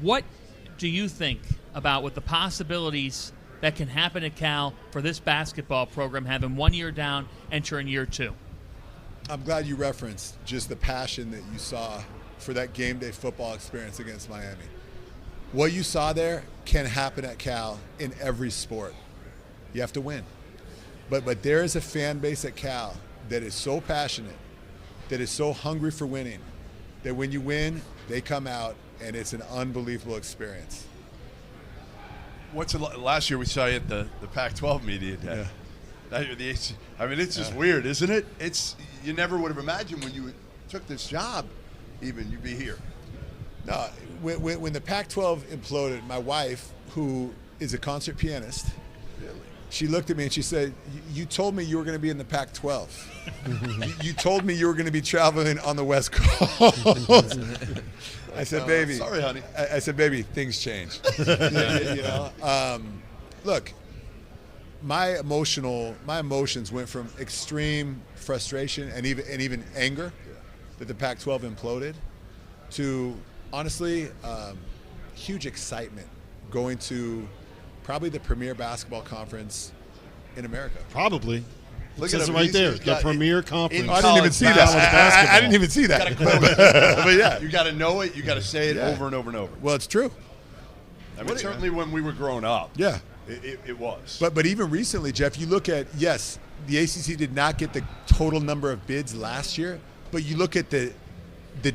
What do you think about what the possibilities that can happen at Cal for this basketball program having 1 year down, entering year 2? I'm glad you referenced just the passion that you saw for that game day football experience against Miami. What you saw there can happen at Cal in every sport. You have to win. But there is a fan base at Cal that is so passionate, that is so hungry for winning, that when you win, they come out and it's an unbelievable experience. Last year we saw you at the Pac-12 media day. Yeah. Now you're the ACC. I mean, it's just weird, isn't it? You never would have imagined when you took this job, even you'd be here. No, when the Pac-12 imploded, my wife, who is a concert pianist, she looked at me and she said, "You told me you were going to be in the Pac-12. You told me you were going to be traveling on the West Coast." I said, "Baby, sorry, honey." I said, "Baby, things change." Look, my emotions went from extreme frustration and even anger that the Pac-12 imploded to honestly huge excitement going to probably the premier basketball conference in America. Probably. Look at it right there. The premier conference. I didn't even see that. I didn't even see that. But yeah, you got to know it. You got to say it over and over and over. Well, it's true. I mean, certainly when we were growing up. Yeah. It was. But even recently, Jeff, you look at, yes, the ACC did not get the total number of bids last year, but you look at the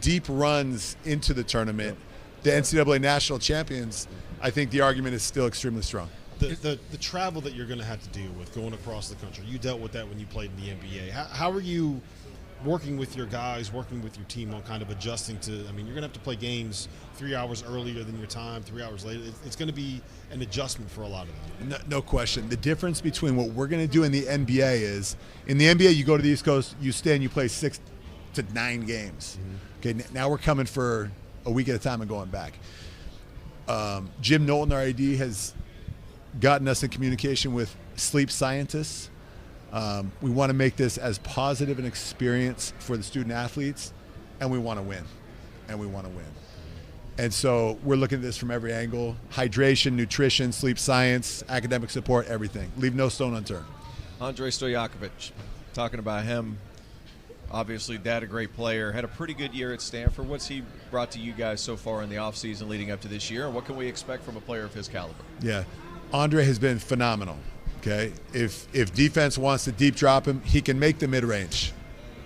deep runs into the tournament, the NCAA national champions, I think the argument is still extremely strong. The travel that you're going to have to deal with going across the country, you dealt with that when you played in the NBA. How are you working with your guys, working with your team on kind of adjusting to, I mean, you're going to have to play games 3 hours earlier than your time, 3 hours later. It's going to be an adjustment for a lot of them. No question. The difference between what we're going to do in the NBA is, in the NBA, you go to the East Coast, you stay and you play 6 to 9 games. Mm-hmm. Okay, now we're coming for a week at a time and going back. Jim Knowlton, our AD, has gotten us in communication with sleep scientists. We want to make this as positive an experience for the student athletes, and we want to win. And so we're looking at this from every angle: hydration, nutrition, sleep science, academic support, everything. Leave no stone unturned. Andre Stojakovic, talking about him, obviously dad, a great player, had a pretty good year at Stanford. What's he brought to you guys so far in the offseason leading up to this year, and what can we expect from a player of his caliber? Yeah, Andre has been phenomenal. Okay, if defense wants to deep drop him, he can make the mid-range.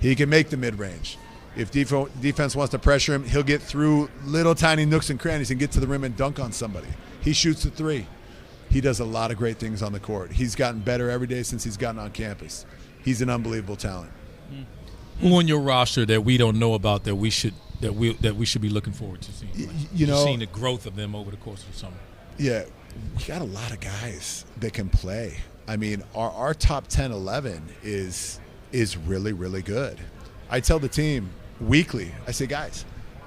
If defense wants to pressure him, he'll get through little tiny nooks and crannies and get to the rim and dunk on somebody. He shoots the three. He does a lot of great things on the court. He's gotten better every day since he's gotten on campus. He's an unbelievable talent. Who on your roster that we don't know about that we should be looking forward to seeing? You've seen the growth of them over the course of the summer. Yeah, we got a lot of guys that can play. I mean, our top 10, 11 is really, really good. I tell the team weekly, I say, guys,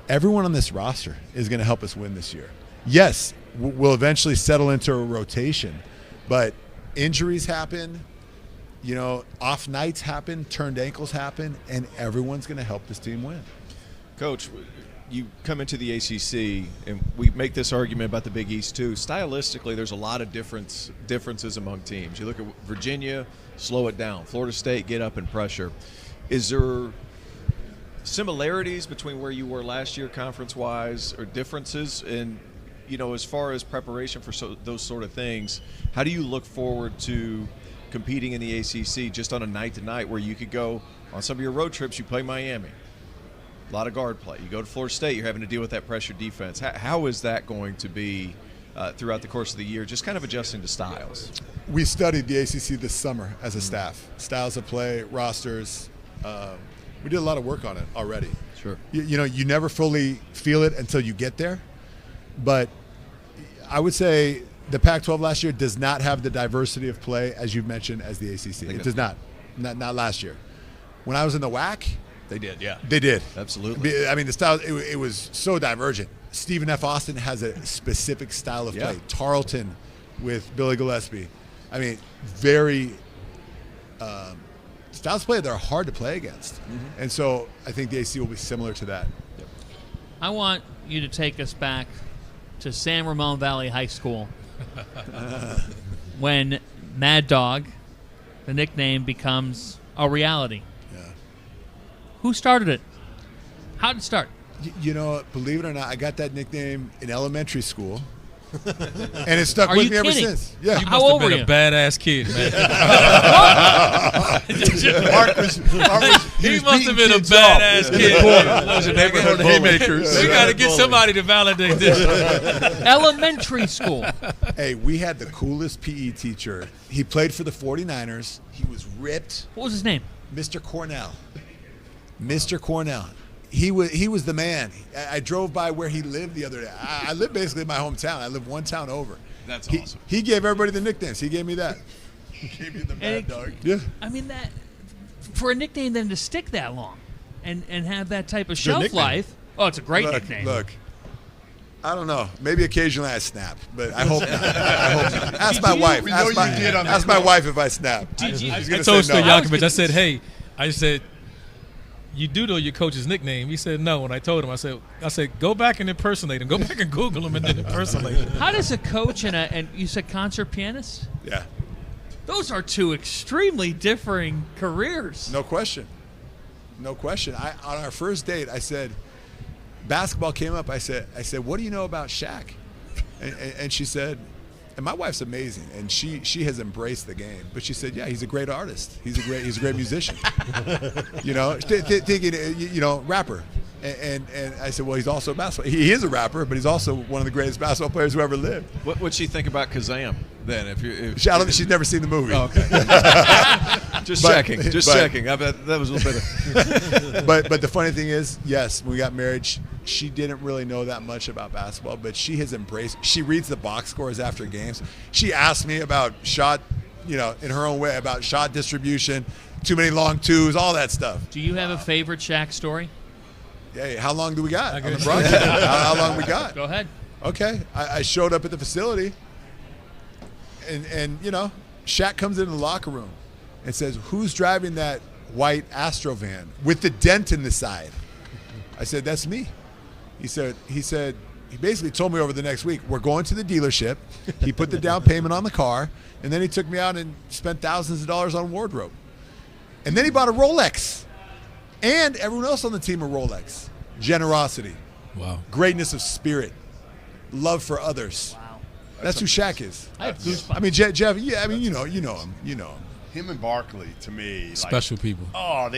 everyone on this roster is going to help us win this year. Yes, we'll eventually settle into a rotation, but injuries happen, off nights happen, turned ankles happen, and everyone's going to help this team win. Coach, you come into the ACC, and we make this argument about the Big East too. Stylistically, there's a lot of differences among teams. You look at Virginia, slow it down. Florida State, get up and pressure. Is there similarities between where you were last year conference-wise, or differences in, as far as preparation for those sort of things? How do you look forward to competing in the ACC just on a night-to-night where you could go on some of your road trips, you play Miami? A lot of guard play. You go to Florida State, you're having to deal with that pressure defense. How is that going to be throughout the course of the year, just kind of adjusting to styles? We studied the ACC this summer as a staff. Styles of play, rosters. We did a lot of work on it already. Sure. You never fully feel it until you get there. But I would say the Pac-12 last year does not have the diversity of play, as you've mentioned, as the ACC. It does not. Not last year. When I was in the WAC, they did, yeah. They did. Absolutely. I mean, the style, it was so divergent. Stephen F. Austin has a specific style of play. Tarleton with Billy Gillespie. I mean, very styles of play that are hard to play against. Mm-hmm. And so I think the ACC will be similar to that. I want you to take us back to San Ramon Valley High School when Mad Dog, the nickname, becomes a reality? Yeah. Who started it? How did it start? You know, believe it or not, I got that nickname in elementary school, and it stuck Are with you me ever kidding? since. Yeah. You How must have old been were a you? badass kid, man. Mark was He must have been a kids off. badass kid. Those are neighborhood haymakers. We got to get somebody to validate this. Elementary school. Hey, we had the coolest PE teacher. He played for the 49ers. He was ripped. What was his name? Mr. Cornell. Mr. Cornell. He was the man. I drove by where he lived the other day. I live basically in my hometown. I live one town over. That's He- awesome. He gave everybody the nicknames. He gave me that. Gave you the And Mad it- Dog. Yeah. I mean, that for a nickname then to stick that long and have that type of shelf nickname. life. Oh, it's a great nickname. Look. I don't know. Maybe occasionally I snap, but I hope not. I hope not. Ask my wife. We know Ask you my, did on the ask my call. wife if I snap. Did you- She's I gonna told say Stu no. Yakovich, I said, hey, I said, you do know your coach's nickname. He said no. When I told him, I said, go back and impersonate him. Go back and Google him and then impersonate him. How does a coach and you said concert pianist? Yeah. Those are two extremely differing careers. No question. No question. On our first date, I said, basketball came up. I said, what do you know about Shaq? And she said, and my wife's amazing, and she has embraced the game. But she said, yeah, he's a great artist. He's a great musician. You know, thinking, you know, rapper. And I said, well, he's also a basketball. He is a rapper, but he's also one of the greatest basketball players who ever lived. What'd she think about Kazam then? If I don't think she's never seen the movie. Oh, okay. Just checking. I bet that was a little bit of but the funny thing is, yes, when we got married, she didn't really know that much about basketball, but she has embraced. She reads the box scores after games. She asked me about shot, you know, in her own way, about shot distribution, too many long twos, all that stuff. Do you have a favorite Shaq story? Hey, how long do we got on the broadcast? how long we got? Go ahead. Okay, I showed up at the facility, and you know, Shaq comes into the locker room and says, "Who's driving that white Astro van with the dent in the side?" I said, "That's me." He said he basically told me over the next week, we're going to the dealership. He put the down payment on the car, and then he took me out and spent thousands of dollars on wardrobe. And then he bought a Rolex. And everyone else on the team a Rolex. Generosity. Wow. Greatness of spirit. Love for others. Wow. That's who Shaq is. I have goosebumps. I mean, Jeff, yeah, I mean, you know him. Him and Barkley, to me, like, Special people. oh,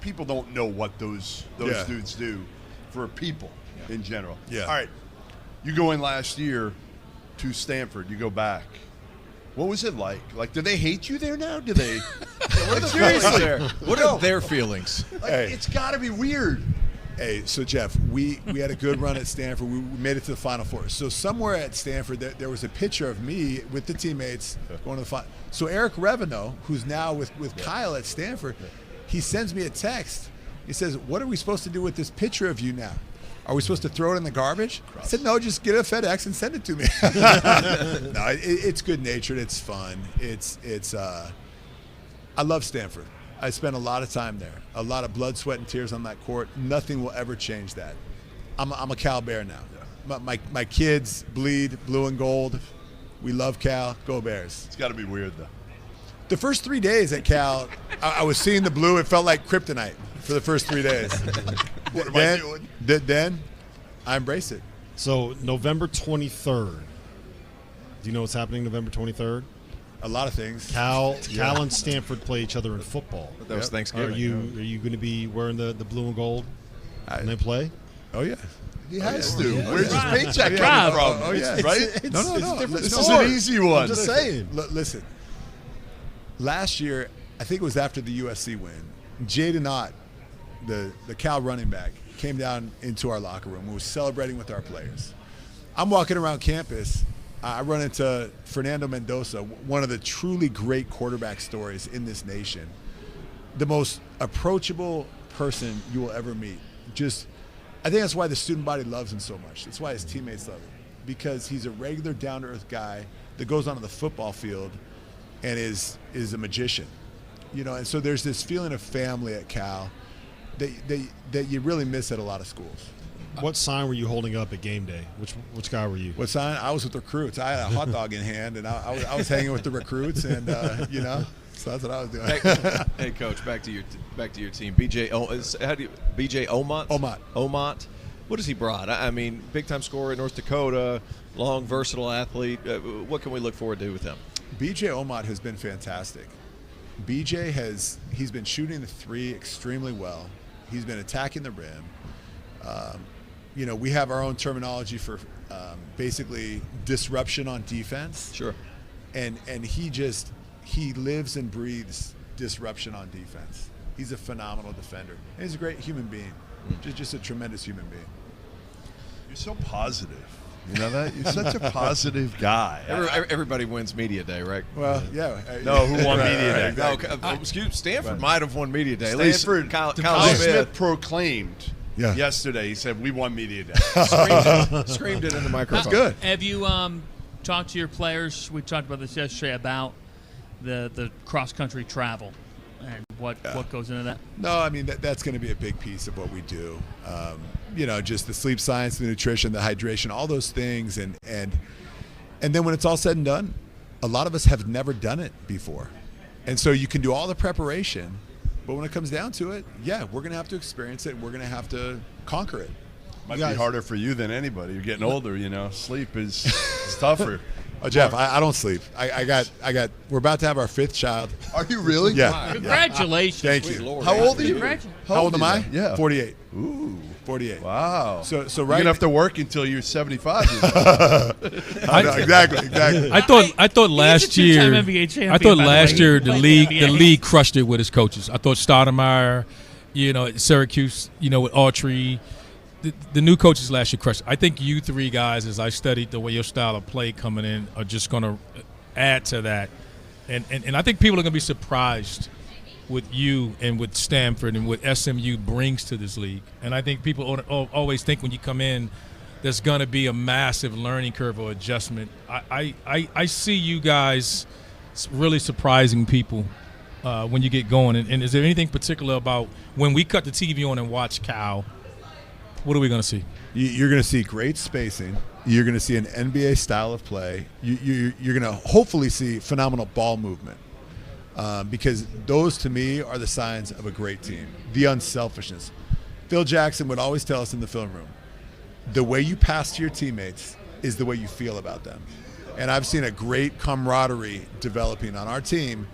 people don't know what those Yeah. dudes do for people in general. Yeah. All right, you go in last year to Stanford. You go back. What was it like? Like, do they hate you there now? Do they? Like, seriously, What are their feelings? like, Hey. it's got to be weird. Hey, so Jeff, we had a good run at Stanford. We made it to the Final Four. So somewhere at Stanford, there was a picture of me with the teammates going to the final. So Eric Reveneau, who's now with Kyle at Stanford, he sends me a text. He says, "What are we supposed to do with this picture of you now? Are we supposed to throw it in the garbage?" I said, "No, just get a FedEx and send it to me." No, it's good-natured. It's fun. I love Stanford. I spent a lot of time there, a lot of blood, sweat, and tears on that court. Nothing will ever change that. I'm a Cal Bear now. My kids bleed blue and gold. We love Cal. Go Bears. It's got to be weird though. The first 3 days at Cal, I was seeing the blue. It felt like kryptonite for the first 3 days. What am I doing? Then I embrace it. So November 23rd. Do you know what's happening November 23rd? A lot of things. Cal and Stanford play each other in football. That was Yep. Thanksgiving. Are you going to be wearing the blue and gold when they play? Oh yeah. He has yeah. to. Yeah. Where's his paycheck Rob. coming from? Oh, yeah. Right? No. This is Listen. an easy one. I'm just saying. Listen. Last year, I think it was after the USC win, Jaden Ott, the Cal running back, came down into our locker room. We were celebrating with our players. I'm walking around campus. I run into Fernando Mendoza, one of the truly great quarterback stories in this nation. The most approachable person you will ever meet. I think that's why the student body loves him so much. That's why his teammates love him. Because he's a regular, down-to-earth guy that goes onto the football field and is a magician. You know, and so there's this feeling of family at Cal that you really miss at a lot of schools. What sign were you holding up at game day? Which guy were you? What sign? I was with recruits. I had a hot dog in hand, and I was hanging with the recruits, and so that's what I was doing. Hey, Coach, back to your team. BJ Omot. What has he brought? I mean, big time scorer in North Dakota, long, versatile athlete. What can we look forward to with him? BJ Omot has been fantastic. He's been shooting the three extremely well. He's been attacking the rim. We have our own terminology for basically disruption on defense. Sure. And he lives and breathes disruption on defense. He's a phenomenal defender. And he's a great human being. Just a tremendous human being. You're so positive. You know that? You're such a positive guy. Everybody wins media day, right? Well, yeah. No, who won media day? Exactly. No, Stanford might have won media day. Stanford, Kyle Smith Smith proclaimed yesterday. He said, "We won media day." screamed it in the microphone. That's good. Have you talked to your players? We talked about this yesterday about the cross country travel and what goes into that. No, I mean that's going to be a big piece of what we do. Just the sleep science, the nutrition, the hydration, all those things, and then when it's all said and done, a lot of us have never done it before, and so you can do all the preparation, but when it comes down to it, we're going to have to experience it. And we're going to have to conquer it. Might be harder for you than anybody. You're getting older, Sleep is tougher. Oh, Jeff, I don't sleep. I got. We're about to have our 5th child. Are you really? Yeah. Congratulations. Thank you. Lord. How old are you? How old am I? Yeah. 48. Ooh. 48. Wow. So right. You're gonna have to work until you're 75 years old. Exactly. I thought last year. NBA champion, I thought by the last way. year He played in the NBA. league crushed it with his coaches. I thought Stoudemire, at Syracuse, with Autry. The new coaches last year crushed. I think you three guys, as I studied the way your style of play coming in, are just going to add to that. And I think people are going to be surprised with you and with Stanford and what SMU brings to this league. And I think people always think when you come in, there's going to be a massive learning curve or adjustment. I see you guys really surprising people when you get going. And is there anything particular about when we cut the TV on and watch Cal? What are we going to see? You're going to see great spacing. You're going to see an NBA style of play. You're going to hopefully see phenomenal ball movement because those, to me, are the signs of a great team. The unselfishness. Phil Jackson would always tell us in the film room, the way you pass to your teammates is the way you feel about them. And I've seen a great camaraderie developing on our team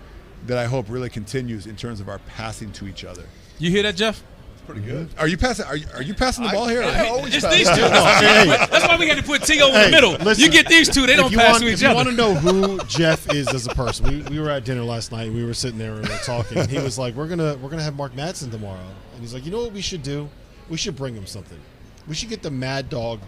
that I hope really continues in terms of our passing to each other. You hear that, Jeff? Pretty good. Are you passing? Are you passing the ball here? I always It's pass. these two. That's why we had to put T over the middle. listen, you get these two; they don't pass to each If you other. want to know who Jeff is as a person, we were at dinner last night. We were sitting there and we were talking. And he was like, "We're gonna have Mark Madsen tomorrow," and he's like, "You know what we should do? We should bring him something. We should get the Mad Dog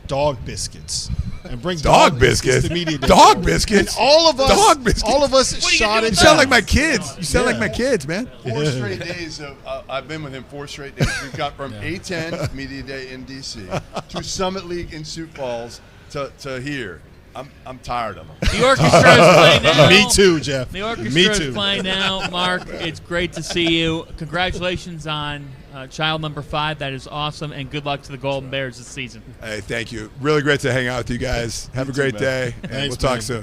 biscuits and bring Dog biscuits? to media day. Dog biscuits? And all of us, Dog biscuits? all of us What are you shot gonna do it. You with sound like my kids. You sound Yeah. like my kids, man. 4 straight days of I've been with him 4 straight days. We've got from A10 Media Day in DC to Summit League in Sioux Falls to here. I'm tired of them. The orchestra is playing now. Me too, Jeff. The orchestra Me is too. playing now. Mark, it's great to see you. Congratulations on child number 5. That is awesome, and good luck to the Golden Bears this season. Hey, thank you. Really great to hang out with you guys. Have a great man. day, and Thanks, we'll talk man. soon.